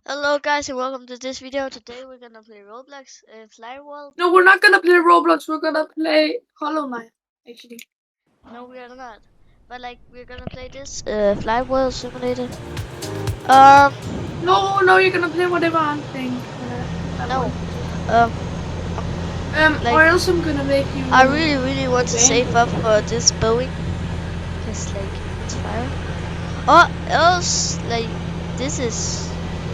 Hello guys and welcome to this video. Today we're gonna play Roblox Fly World. No, we're not gonna play Roblox. We're gonna play Hollow Knight, actually. No, we are not. But like we're gonna play this Fly World Simulator. No, you're gonna play whatever I'm playing. No. Like, or else I'm gonna make you. I really want to banned save up for this Boeing, cause like it's fire. Or else like this is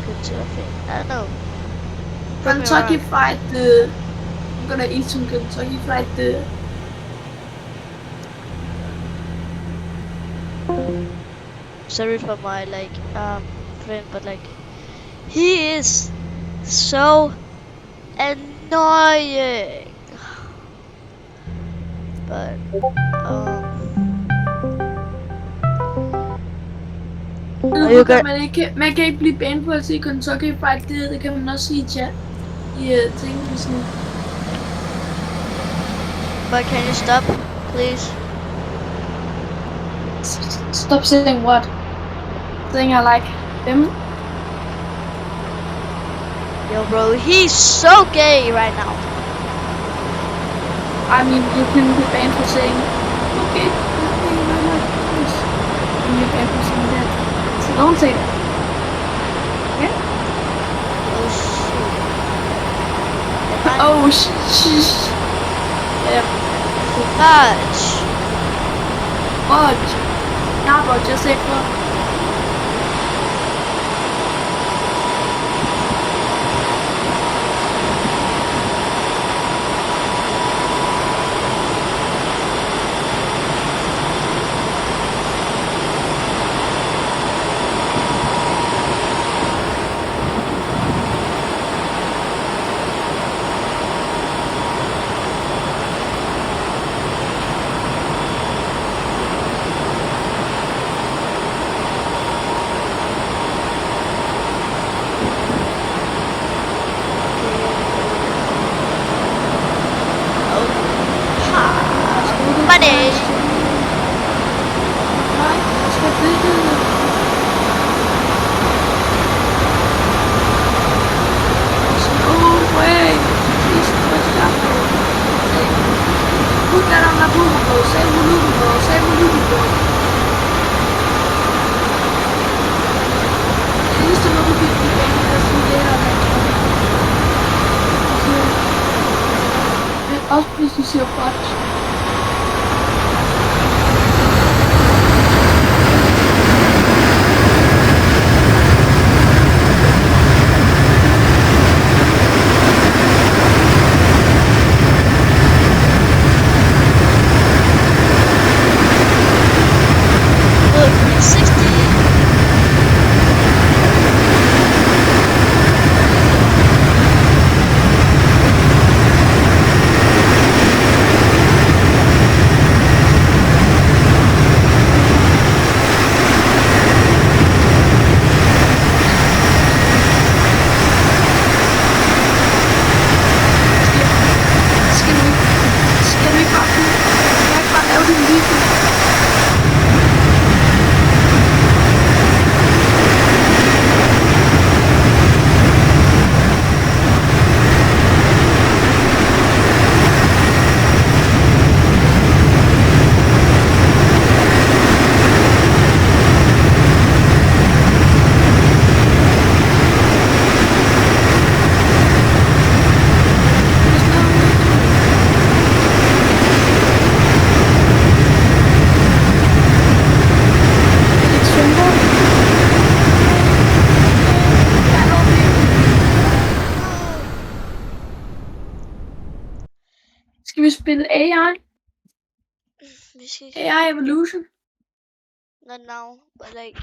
good surfing. I don't know. Kentucky Fried. I'm gonna eat some Kentucky Fried. Sorry for my friend, but like he is so annoying. But Man kan ikke blive banet for at sige Kentucky Fried. Det kan man også sige i chat. I ting sådan. But can you stop, please? Stop saying what? Saying I like him. Yo, bro, he's so gay right now. I mean, you can be banned for saying, okay, and you're banned for saying that. So don't say that. Okay? Oh, Oh, shh. Yeah. Fudge. Fudge. Nah, bro, just say fudge. Også hvis du siger fudge. Skal vi spille AI? AI Evolution? Not now, but like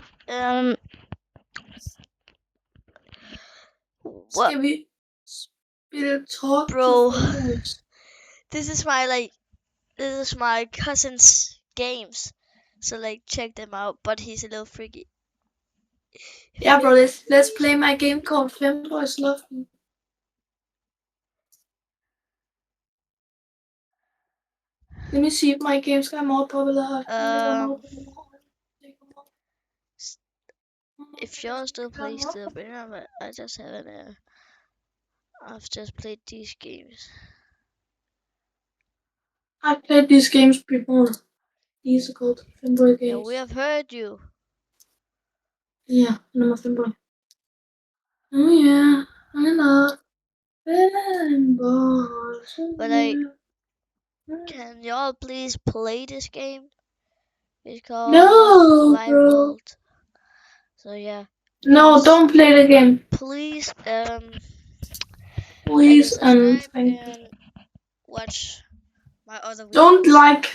what? Skal vi spille Talk Bro, to Friends? this is my cousin's games, so like check them out. But he's a little freaky. Yeah, bro, let's play my game called Femboys Love Me. Let me see if my games got more popular. if y'all still play Steel Arena, but I just haven't. I've just played these games. I played these games before. These are called Finboy games. Yeah, we have heard you. Yeah, and I'm a Finboy. Oh yeah, I love Finboys. But like, can y'all please play this game? It's called No, Fly bro. World. So yeah. No, Please, don't play the game. Please, Please and subscribe thank you. and watch my other videos. Don't subscribe.